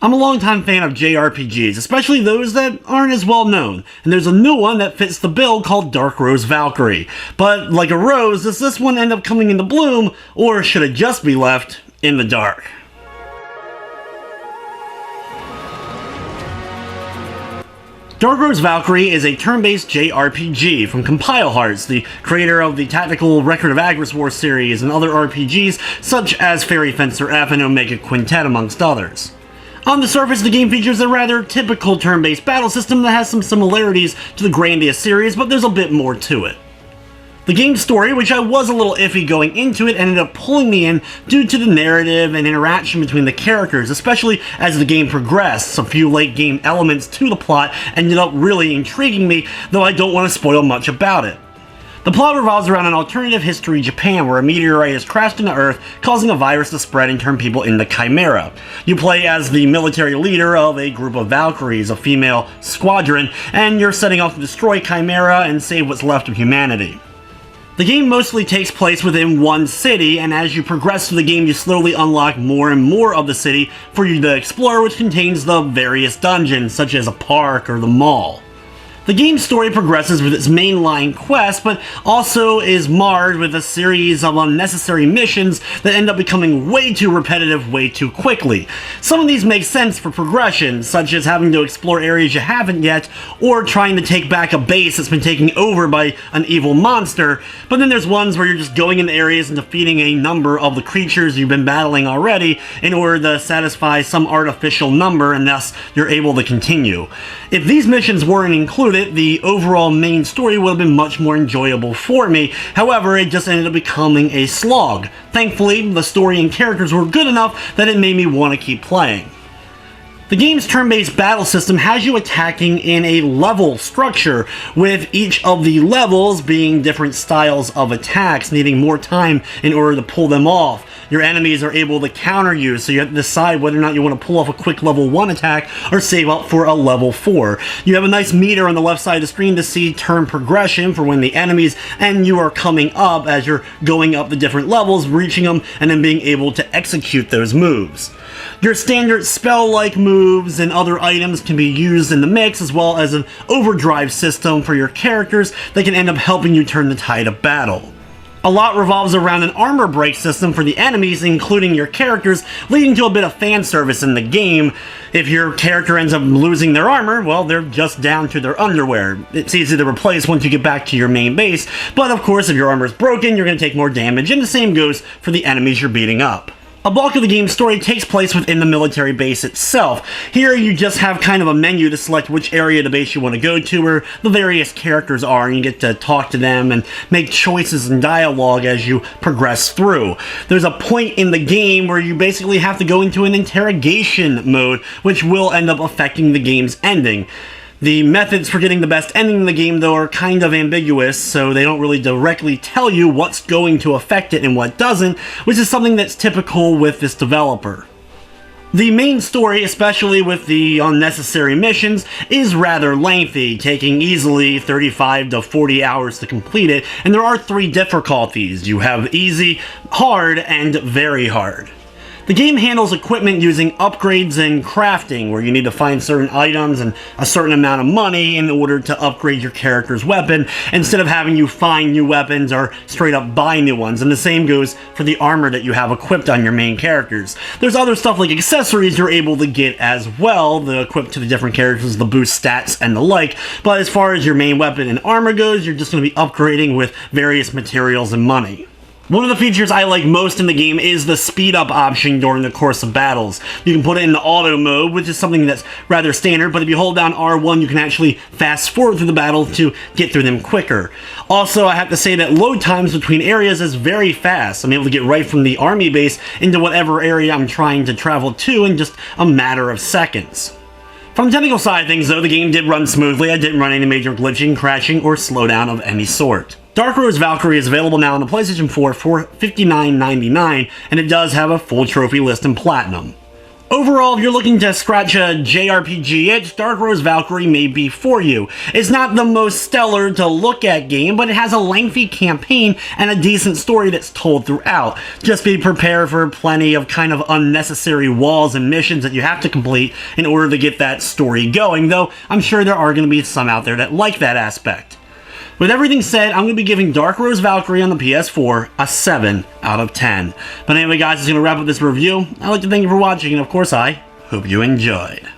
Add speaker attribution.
Speaker 1: I'm a longtime fan of JRPGs, especially those that aren't as well known, and there's a new one that fits the bill called Dark Rose Valkyrie. But like a rose, does this one end up coming into bloom, or should it just be left in the dark? Dark Rose Valkyrie is a turn-based JRPG from Compile Hearts, the creator of the tactical Record of Agris War series and other RPGs such as Fairy Fencer F and Omega Quintet amongst others. On the surface, the game features a rather typical turn-based battle system that has some similarities to the Grandia series, but there's a bit more to it. The game's story, which I was a little iffy going into it, ended up pulling me in due to the narrative and interaction between the characters, especially as the game progressed. A few late game elements to the plot ended up really intriguing me, though I don't want to spoil much about it. The plot revolves around an alternative history Japan where a meteorite has crashed into Earth, causing a virus to spread and turn people into chimera. You play as the military leader of a group of Valkyries, a female squadron, and you're setting off to destroy chimera and save what's left of humanity. The game mostly takes place within one city, and as you progress through the game you slowly unlock more and more of the city for you to explore, which contains the various dungeons, such as a park or the mall. The game's story progresses with its mainline quest, but also is marred with a series of unnecessary missions that end up becoming way too repetitive way too quickly. Some of these make sense for progression, such as having to explore areas you haven't yet, or trying to take back a base that's been taken over by an evil monster, but then there's ones where you're just going into areas and defeating a number of the creatures you've been battling already in order to satisfy some artificial number, and thus you're able to continue. If these missions weren't included, the overall main story would have been much more enjoyable for me. However, it just ended up becoming a slog. Thankfully, the story and characters were good enough that it made me want to keep playing. The game's turn-based battle system has you attacking in a level structure, with each of the levels being different styles of attacks, needing more time in order to pull them off. Your enemies are able to counter you, so you have to decide whether or not you want to pull off a quick level 1 attack or save up for a level 4. You have a nice meter on the left side of the screen to see turn progression for when the enemies and you are coming up as you're going up the different levels, reaching them, and then being able to execute those moves. Your standard spell-like moves and other items can be used in the mix, as well as an overdrive system for your characters that can end up helping you turn the tide of battle. A lot revolves around an armor break system for the enemies, including your characters, leading to a bit of fan service in the game. If your character ends up losing their armor, well, they're just down to their underwear. It's easy to replace once you get back to your main base, but of course if your armor is broken, you're going to take more damage, and the same goes for the enemies you're beating up. A bulk of the game's story takes place within the military base itself. Here you just have kind of a menu to select which area of the base you want to go to, where the various characters are, and you get to talk to them and make choices and dialogue as you progress through. There's a point in the game where you basically have to go into an interrogation mode, which will end up affecting the game's ending. The methods for getting the best ending in the game, though, are kind of ambiguous, so they don't really directly tell you what's going to affect it and what doesn't, which is something that's typical with this developer. The main story, especially with the unnecessary missions, is rather lengthy, taking easily 35 to 40 hours to complete it, and there are 3 difficulties. You have easy, hard, and very hard. The game handles equipment using upgrades and crafting, where you need to find certain items and a certain amount of money in order to upgrade your character's weapon, instead of having you find new weapons or straight up buy new ones, and the same goes for the armor that you have equipped on your main characters. There's other stuff like accessories you're able to get as well, that equip to the different characters, the boost stats and the like, but as far as your main weapon and armor goes, you're just going to be upgrading with various materials and money. One of the features I like most in the game is the speed up option during the course of battles. You can put it in the auto mode, which is something that's rather standard, but if you hold down R1 you can actually fast forward through the battle to get through them quicker. Also, I have to say that load times between areas is very fast. I'm able to get right from the army base into whatever area I'm trying to travel to in just a matter of seconds. From the technical side of things though, the game did run smoothly. I didn't run any major glitching, crashing, or slowdown of any sort. Dark Rose Valkyrie is available now on the PlayStation 4 for $59.99, and it does have a full trophy list in Platinum. Overall, if you're looking to scratch a JRPG itch, Dark Rose Valkyrie may be for you. It's not the most stellar to look at game, but it has a lengthy campaign and a decent story that's told throughout. Just be prepared for plenty of kind of unnecessary walls and missions that you have to complete in order to get that story going, though I'm sure there are going to be some out there that like that aspect. With everything said, I'm going to be giving Dark Rose Valkyrie on the PS4 a 7 out of 10. But anyway guys, that's going to wrap up this review. I'd like to thank you for watching, and of course I hope you enjoyed.